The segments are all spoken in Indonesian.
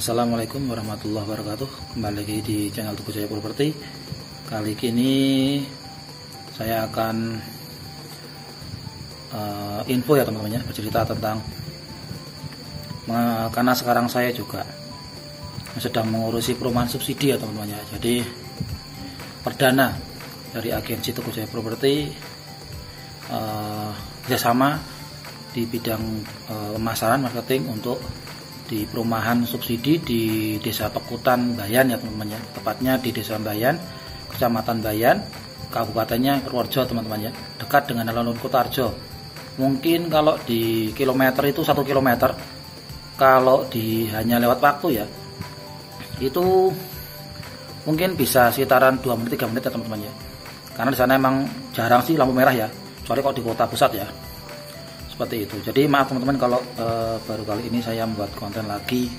Assalamualaikum warahmatullahi wabarakatuh. Kembali lagi di channel Teguh Jaya Property. Kali ini saya akan info ya teman-teman ya, bercerita tentang karena sekarang saya juga sedang mengurusi perumahan subsidi ya teman-teman ya. Jadi perdana dari agensi Teguh Jaya Property kerjasama di bidang pemasaran marketing untuk di perumahan subsidi di Desa Pekutan Bayan ya teman-teman ya, tepatnya di Desa Bayan, Kecamatan Bayan, Kabupatennya Purworejo teman-teman ya, dekat dengan alun-alun Kutarjo. Mungkin kalau di kilometer itu 1 kilometer, kalau di hanya lewat waktu ya itu mungkin bisa sekitaran 2 menit 3 menit ya teman-teman ya, karena di sana emang jarang sih lampu merah ya, kecuali kalau di kota pusat ya. Seperti itu. Jadi maaf teman-teman kalau baru kali ini saya membuat konten lagi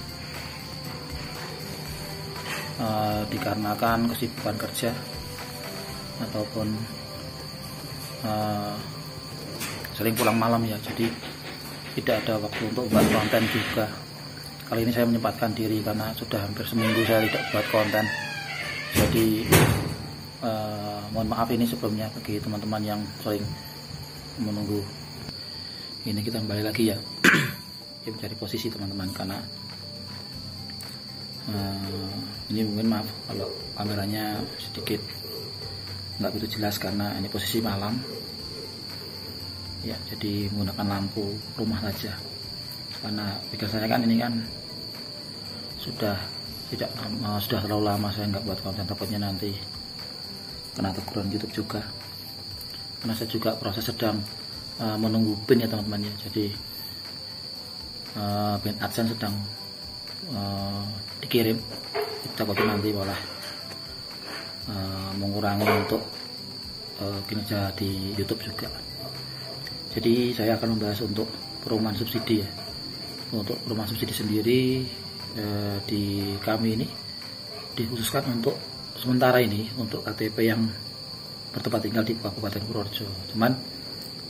dikarenakan kesibukan kerja ataupun sering pulang malam ya, jadi tidak ada waktu untuk buat konten juga. Kali ini saya menyempatkan diri karena sudah hampir seminggu saya tidak buat konten. Jadi mohon maaf ini sebelumnya bagi teman-teman yang sering menunggu. Ini kita kembali lagi ya, mencari posisi teman-teman, karena ini mungkin maaf kalau kameranya sedikit nggak begitu jelas karena ini posisi malam ya, jadi menggunakan lampu rumah saja, karena pikir saya kan ini kan sudah terlalu lama saya nggak buat konten, takutnya nanti kena teguran YouTube juga, karena saya juga proses sedang menunggu PIN ya teman-teman ya. Jadi PIN AdSense sedang dikirim, takutnya nanti malah mengurangi untuk kinerja di YouTube juga. Jadi saya akan membahas untuk perumahan subsidi ya. Untuk perumahan subsidi sendiri di kami ini dikhususkan untuk sementara ini untuk KTP yang bertempat tinggal di Kabupaten Purworejo. Cuman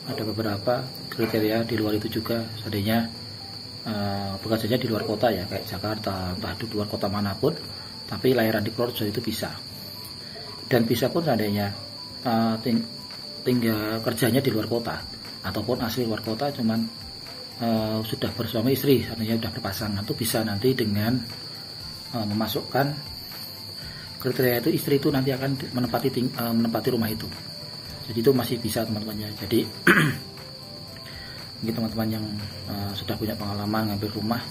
ada beberapa kriteria di luar itu juga, seandainya bekerjanya di luar kota ya, kayak Jakarta, entah di luar kota manapun, tapi lahiran di Purworejo itu bisa. Dan bisa pun seandainya tinggal kerjanya di luar kota ataupun asli luar kota, cuman sudah bersuami istri, artinya sudah berpasangan, itu bisa nanti dengan memasukkan kriteria itu, istri itu nanti akan menempati rumah itu. Jadi itu masih bisa teman-teman ya. Jadi mungkin teman-teman yang sudah punya pengalaman ngambil rumah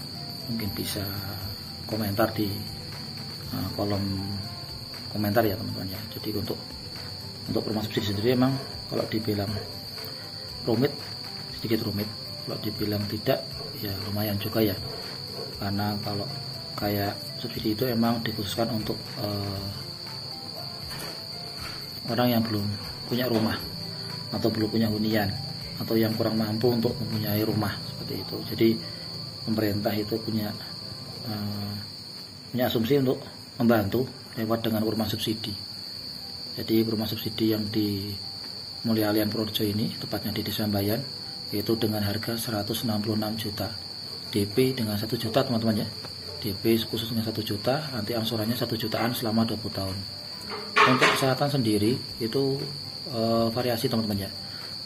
mungkin bisa komentar di kolom komentar ya teman-teman ya. Jadi untuk perumahan subsidi sendiri memang kalau dibilang rumit, sedikit rumit. Kalau dibilang tidak ya lumayan juga ya, karena kalau kayak subsidi itu emang dikhususkan untuk orang yang belum punya rumah atau belum punya hunian atau yang kurang mampu untuk mempunyai rumah, seperti itu. Jadi pemerintah itu punya asumsi untuk membantu lewat dengan perumahan subsidi. Jadi perumahan subsidi yang di Mulia Alian Purworejo ini, tepatnya di Desa Bayan, yaitu dengan harga 166 juta, DP dengan 1 juta teman-teman ya. DP khususnya 1 juta, nanti angsurannya 1 jutaan selama 20 tahun. Untuk kesehatan sendiri itu variasi teman-teman ya.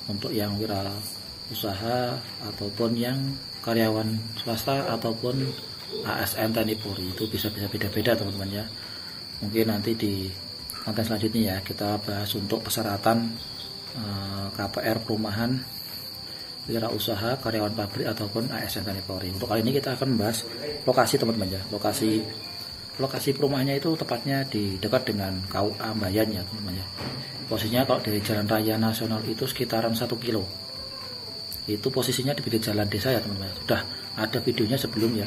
Untuk yang wirausaha ataupun yang karyawan swasta ataupun ASN TNI Polri itu bisa beda-beda teman-teman ya. Mungkin nanti di konten selanjutnya ya kita bahas untuk persyaratan KPR perumahan wirausaha, karyawan pabrik ataupun ASN TNI Polri. Untuk kali ini kita akan membahas lokasi teman-teman ya. Lokasi perumahannya itu tepatnya di dekat dengan KUA Bayan ya teman-teman ya. Posisinya kalau dari Jalan Raya Nasional itu sekitaran 1 kilo. Itu posisinya di pinggir jalan desa ya teman-teman. Sudah ada videonya sebelum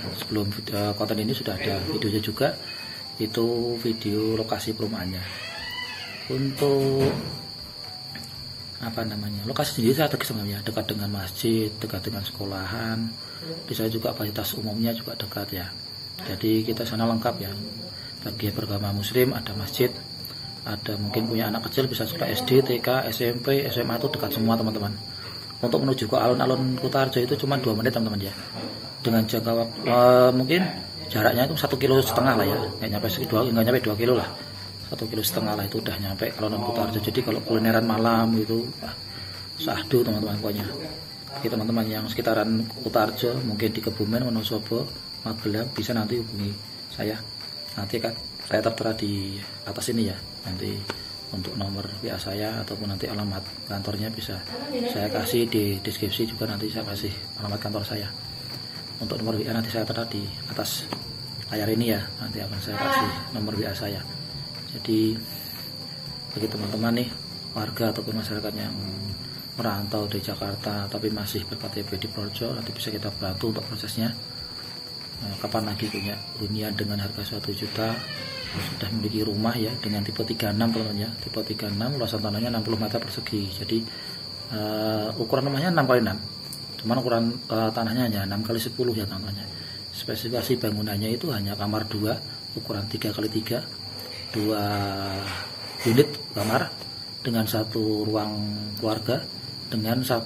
konten ini sudah ada videonya juga. Itu video lokasi perumahannya. Untuk lokasi sendiri strategis sebenarnya, dekat dengan masjid, dekat dengan sekolahan. Di sana juga fasilitas umumnya juga dekat ya. Jadi kita sana lengkap ya. Bagi beragama muslim ada masjid, ada mungkin punya anak kecil bisa sekolah SD, TK, SMP, SMA itu dekat semua teman-teman. Untuk menuju ke alun-alun Kutarjo itu cuma 2 menit teman-teman ya. Dengan jangka waktu mungkin jaraknya itu 1,5 kilo lah ya, nggak nyampe 2 kilo lah, 1,5 kilo lah itu udah nyampe kalau non Kutarjo. Jadi kalau kulineran malam itu sahdu teman-teman pokoknya. Bagi teman-teman yang sekitaran Kutarjo, mungkin di Kebumen, Wonosobo, Magelang, bisa nanti hubungi saya. Nanti kan saya tertera di atas ini ya, nanti untuk nomor WA saya ataupun nanti alamat kantornya bisa saya kasih di deskripsi juga, nanti saya kasih alamat kantor saya. Untuk nomor WA nanti saya tera di atas layar ini ya, nanti akan saya kasih nomor WA saya. Jadi bagi teman-teman nih, warga ataupun masyarakat yang merantau di Jakarta tapi masih berKTP di Projo, nanti bisa kita bantu untuk prosesnya. Kapan lagi punya hunian dengan harga 1 juta, sudah memiliki rumah ya dengan tipe 36 teman-teman ya, tipe 36, luasan tanahnya 60 meter persegi. Jadi ukuran rumahnya 6x6, cuman ukuran tanahnya hanya 6x10 ya teman-teman. Spesifikasi bangunannya itu hanya kamar 2 ukuran 3x3, 2 unit kamar dengan 1 ruang keluarga dengan 1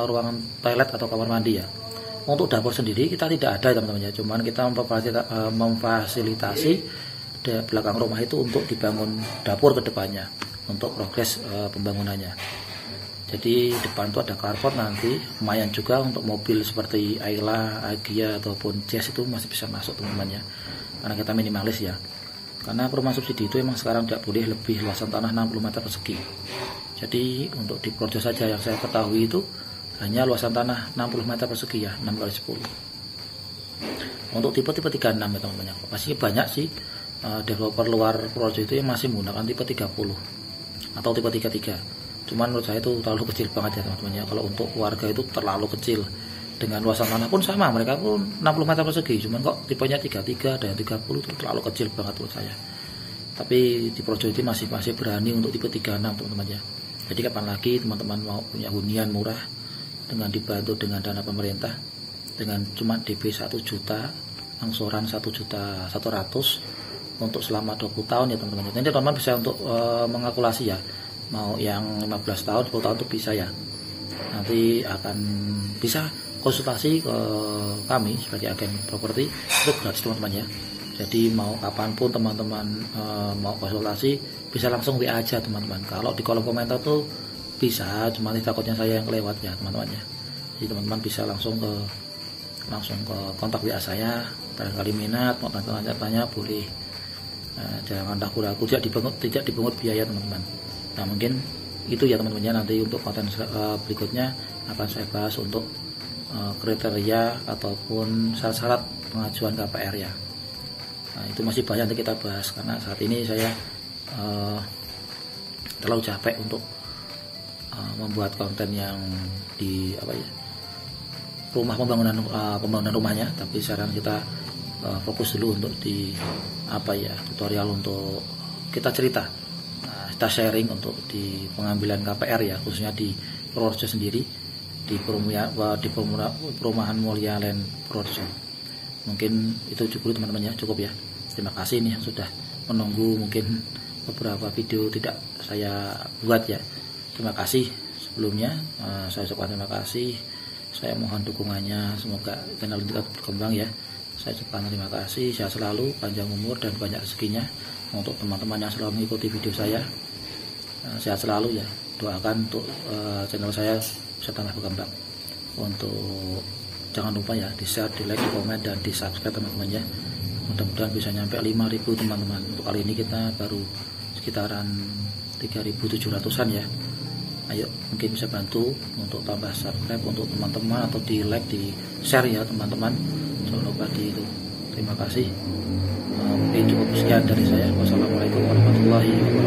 ruangan toilet atau kamar mandi ya. Untuk dapur sendiri kita tidak ada teman-teman ya, cuman kita memfasilitasi di belakang rumah itu untuk dibangun dapur ke depannya untuk progres pembangunannya. Jadi depan itu ada carport, nanti lumayan juga untuk mobil seperti Ayla, Agia ataupun Jazz itu masih bisa masuk teman-teman ya, karena kita minimalis ya. Karena perumahan subsidi itu emang sekarang tidak boleh lebih luasan tanah 60 meter persegi. Jadi untuk di Projo saja yang saya ketahui itu hanya luasan tanah 60 meter persegi ya, 6x10. Untuk tipe-tipe 36 ya teman-teman, pasti banyak sih developer luar Projo itu yang masih menggunakan tipe 30 atau tipe 33. Cuman menurut saya itu terlalu kecil banget ya teman-teman ya. Kalau untuk warga itu terlalu kecil. Dengan luasan tanah pun sama, mereka pun 60 meter persegi, cuman kok tipenya 33 dan 30 itu terlalu kecil banget menurut saya. Tapi di Projo itu masih berani untuk tipe 36 teman-teman ya. Jadi kapan lagi teman-teman mau punya hunian murah dengan dibantu dengan dana pemerintah dengan cuma DP 1 juta, angsuran 1.100.000 untuk selama 20 tahun ya teman-teman. Nanti teman-teman bisa untuk mengalkulasi ya, mau yang 15 tahun, 10 tahun itu bisa ya. Nanti akan bisa konsultasi ke kami sebagai agen properti, itu gratis teman-teman ya. Jadi mau kapanpun teman-teman mau konsultasi bisa langsung WA aja teman-teman. Kalau di kolom komentar tuh bisa, cuma takutnya saya yang kelewat ya teman-teman ya. Jadi teman-teman bisa langsung ke kontak WA saya, barangkali minat mau tanya-tanya boleh. Jangan ragu-ragu, tidak dipungut biaya teman-teman. Nah mungkin itu ya teman-teman ya, nanti untuk konten berikutnya akan saya bahas untuk kriteria ataupun syarat pengajuan KPR ya. Nah, itu masih banyak yang kita bahas karena saat ini saya terlalu capek untuk membuat konten yang di pembangunan rumahnya, tapi sekarang kita fokus dulu untuk di tutorial untuk kita cerita, kita sharing untuk di pengambilan KPR ya, khususnya di Purworejo sendiri, di perumahan Mulia Land Purworejo. Mungkin itu cukup teman-teman ya, cukup ya. Terima kasih nih yang sudah menunggu, mungkin beberapa video tidak saya buat ya. Terima kasih sebelumnya, saya ucapkan terima kasih. Saya mohon dukungannya, semoga channel ini tetap berkembang ya. Saya ucapkan terima kasih, sehat selalu, panjang umur dan banyak rezekinya untuk teman-teman yang selalu mengikuti video saya. Sehat selalu ya, doakan untuk channel saya bisa tambah berkembang. Untuk jangan lupa ya di share, di like, di komen dan di subscribe teman-teman ya. Mudah-mudahan bisa nyampe 5.000 teman-teman. Untuk kali ini kita baru sekitaran 3.700-an ya. Ayo mungkin bisa bantu untuk tambah subscribe untuk teman-teman, atau di like, di share ya teman-teman. Jangan lupa di itu. Terima kasih. Mungkin cukup sekian dari saya. Wassalamualaikum warahmatullahi wabarakatuh.